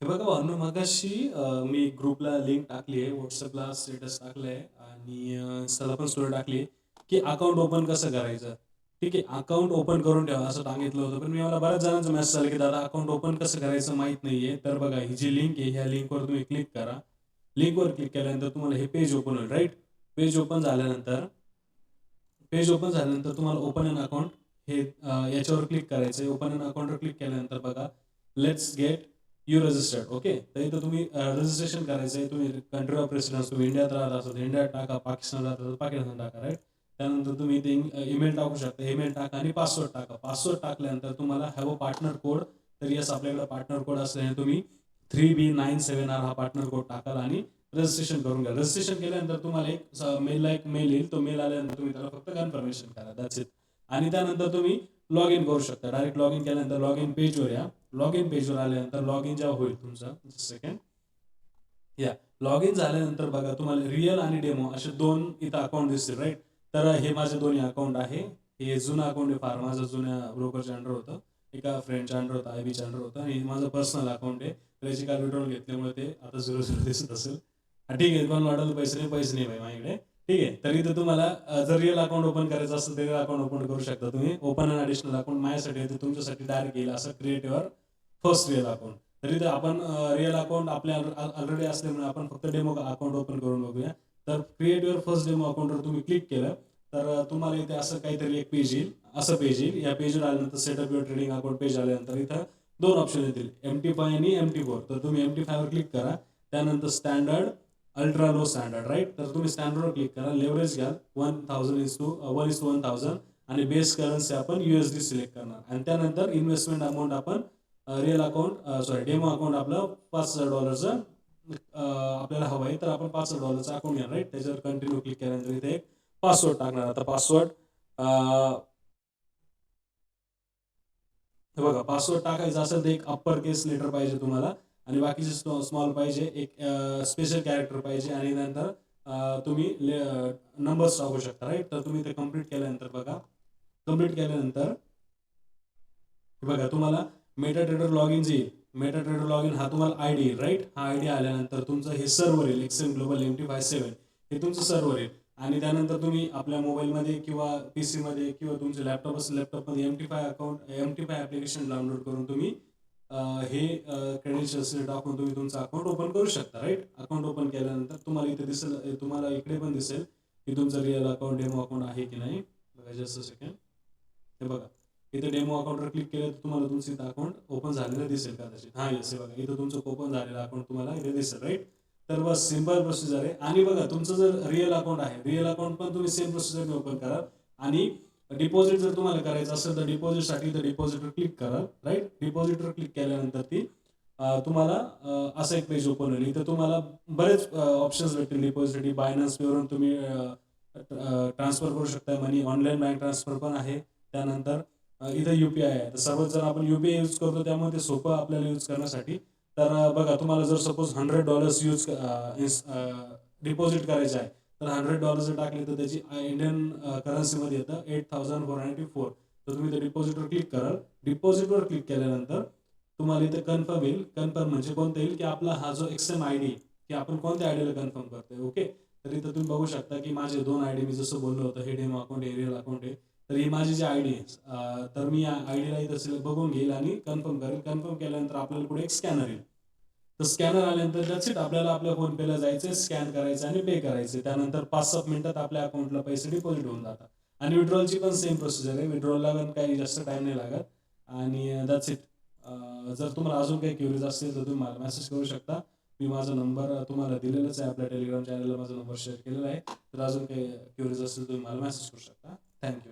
हे बघा भावांनो, मगाशी मी ग्रुपला लिंक टाकली आहे, WhatsAppला स्टेटस टाकलंय आणि Instaला पण स्टोरी टाकली आहे, की अकाउंट ओपन कसं करायचं. ठीक आहे, अकाउंट ओपन करून ठेवा असं सांगितलं होतं. पण मला बऱ्याच जणांचा मेसेज आला, की दादा अकाउंट ओपन कसं करायचं माहीत नाहीये. तर बघा ही जी लिंक आहे, ह्या लिंकवर तुम्ही क्लिक करा. लिंकवर क्लिक केल्यानंतर तुम्हाला हे पेज ओपन होईल, राईट? पेज ओपन झाल्यानंतर तुम्हाला ओपन एन अकाउंट हे याच्यावर क्लिक करायचं आहे. ओपन एन अकाउंटवर क्लिक केल्यानंतर बघा let's get you registered. Okay, तर इथं तुम्ही रजिस्ट्रेशन करायचं आहे. तुम्ही कंट्री ऑफ रेसिडेन्स तुम्ही इंडियात राहत असाल तर इंडियात टाका, पाकिस्तान राहत असाल पाकिस्तान टाका, राईट? त्यानंतर तुम्ही इथे ईमेल टाकू शकता, ईमेल टाका आणि पासवर्ड टाका. पासवर्ड टाकल्यानंतर तुम्हाला हॅव अ पार्टनर कोड. तर येस, आपल्याकडे पार्टनर कोड असल्याने तुम्ही 3B97R हा पार्टनर कोड टाकाल आणि रजिस्ट्रेशन करून घ्या. रजिस्ट्रेशन केल्यानंतर तुम्हाला एक मेल येईल. तो मेल आल्यानंतर तुम्ही त्याला फक्त कन्फर्मेशन करा, दॅट्स इट. आणि त्यानंतर तुम्ही लॉग इन करू शकता. डायरेक्ट लॉग इन केल्यानंतर लॉग इन पेजवर या. लॉग इन पेजवर आल्यानंतर लॉग इन जेव्हा होईल तुमचं, सेकंड या लॉग इन झाल्यानंतर बघा तुम्हाला रिअल आणि डेमो असे दोन इथं अकाउंट दिसतील, राईट? तर हे माझे दोन्ही अकाउंट आहे. हे जुनं अकाउंट आहे, फार माझं जुन्या ब्रोकरच्या अंडर होतं, एका फ्रेंडच्या अंडर होतं, IBच्या अंडर होतं. आणि हे माझं पर्सनल अकाउंट आहे. त्याची काल विड्रॉल घेतल्यामुळे ते आता 0 दिसत असेल. ठीक आहे, पण वाटलं पैसे नाही भाई माझ्याकडे. ठीक आहे, तर इथं तुम्हाला जर रिअल अकाउंट ओपन करायचं असेल तर रिअल अकाउंट ओपन करू शकता तुम्ही. ओपन अन ॲडिशनल अकाउंट माझ्यासाठी आहे, ते तुमच्यासाठी डायरेक्ट येईल असं create your first real account. तर इथं आपण रिअल अकाउंट आपल्या ऑलरेडी असल्यामुळे आपण फक्त डेमो अकाउंट ओपन करून बघूया. तर क्रिएट युअर फर्स्ट डेमो अकाउंटवर तुम्ही क्लिक केलं तर तुम्हाला इथे असं काहीतरी एक पेज येईल, असं पेज येईल. या पेजवर आल्यानंतर setup your trading account page आल्यानंतर इथं दोन ऑप्शन येतील, MT5 आणि MT4. तर तुम्ही MT5 वर क्लिक करा. त्यानंतर standard, ultra low standard, right? तर तुम्ही स्टँडर्डवर क्लिक करा. लेव्हरेज घ्या 1:1000 आणि बेस करन्सी आपण USD सिलेक्ट करणार. आणि त्यानंतर इन्व्हेस्टमेंट अमाऊंट आपण रिअल अकाउंट डेमो अकाउंट आपलं $5,000चं आपल्याला हवं आहे. तर आपण $5,000चं अकाउंट घ्या, राईट? त्याच्यावर कंटिन्यू क्लिक केल्यानंतर इथे एक पासवर्ड टाकणार. आता पासवर्ड हे बघा, पासवर्ड टाकायचा असेल तर एक अप्पर केस लेटर पाहिजे तुम्हाला आणि बाकीचे स्मॉल पाहिजे. एक स्पेशल कॅरेक्टर पाहिजे आणि नंतर तुम्ही नंबर्स टाकू शकता, राईट? तर तुम्ही ते कंप्लीट केल्यानंतर बघा, कंप्लीट केल्यानंतर बघा तुम्हाला मेटा ट्रेडर लॉग इन येईल. मेटा ट्रेडर लॉग इन हा तुम्हाला आयडी येईल, राईट? हा आयडी आल्यानंतर तुमचं हे सर्व्हर येईल, एक्सेल ग्लोबल MT57 हे तुमचं सर्व्हर येईल. आणि त्यानंतर तुम्ही आपल्या मोबाईलमध्ये किंवा PC मध्ये किंवा तुमच्या लॅपटॉप असेल लॅपटॉपमध्ये MT5 ॲप्लिकेशन डाउनलोड करून तुम्ही हे क्रेडेन्शियल्स टाकून तुम्ही तुमचं अकाउंट ओपन करू शकता, राईट? अकाउंट ओपन केल्यानंतर तुम्हाला इथे दिसेल, तुम्हाला इकडे पण दिसेल की तुमचं रिअल अकाउंट डेमो अकाउंट आहे की नाही. बघा, जस्ट अ सेकंड. हे बघा, इथे डेमो अकाउंटवर क्लिक केलं तर तुम्हाला तुमचं इथं अकाउंट ओपन झालेलं दिसेल कदाचित. हां, येस, हे बघा, इथं तुमचं ओपन झालेलं अकाउंट तुम्हाला इथे दिसेल, राईट? तर बस सिंपल प्रोसिजर आहे. आणि बघा, तुमचं जर रिअल अकाउंट आहे, रिअल अकाउंट पण तुम्ही सेम प्रोसिजरने ओपन करा. आणि डिपॉझिट जर तुम्हाला करायचं असेल तर डिपॉझिटसाठी इथं डिपॉझिटवर क्लिक करा, राईट? डिपॉझिटवर क्लिक केल्यानंतर ती तुम्हाला असं एक पेज ओपन होईल. इथं तुम्हाला बरेच ऑप्शन्स भेटतील डिपॉझिटसाठी. बायनान्स पेवरून तुम्ही ट्रान्सफर करू शकता मनी. ऑनलाईन बँक ट्रान्सफर पण आहे. त्यानंतर इथं UPI आहे. तर सर्वच जण आपण UPI यूज करतो, त्यामुळे ते सोपं आपल्याला यूज करण्यासाठी. तर बघा, तुम्हाला जर सपोज $100 डिपॉझिट करायचे आहे तर $100 जर टाकले तर त्याची इंडियन करन्सीमध्ये येतं 8494. तर तुम्ही ते डिपॉझिटवर क्लिक कराल. डिपॉझिटवर क्लिक केल्यानंतर तुम्हाला इथे कन्फर्म येईल. कन्फर्म म्हणजे कोणतं येईल की आपला हा जो XM ID की आपण कोणत्या आयडीला कन्फर्म करतोय. ओके, तर इथं तुम्ही बघू शकता की माझे 2 ID मी जसं बोललो होतं, हे डेमो अकाउंट, हे रिअल अकाउंट आहे. तर ही माझी जी आयडी आहे, तर मी या आयडीला इथं बघून घेईल आणि कन्फर्म करेल. कन्फर्म केल्यानंतर आपल्याला पुढे एक स्कॅनर येईल. तर स्कॅनर आल्यानंतर दॅट्स इट. आपल्याला आपल्या फोनपेला जायचं, स्कॅन करायचं आणि पे करायचं. त्यानंतर 5-7 मिनिटात आपल्या अकाउंटला पैसे डिपॉझिट होऊन जातात. आणि विड्रॉलची पण सेम प्रोसिजर आहे. विड्रॉलला पण काही जास्त टाइम नाही लागत. आणि दॅट्स इट. जर तुम्हाला अजून काही क्युरीज असतील तर तुम्ही मला मेसेज करू शकता. मी माझा नंबर तुम्हाला दिलेलाच आहे. आपल्या टेलिग्राम चॅनलला माझा नंबर शेअर केलेला आहे. तर अजून काही क्युरीज असतील तुम्ही मला मेसेज करू शकता. थँक्यू.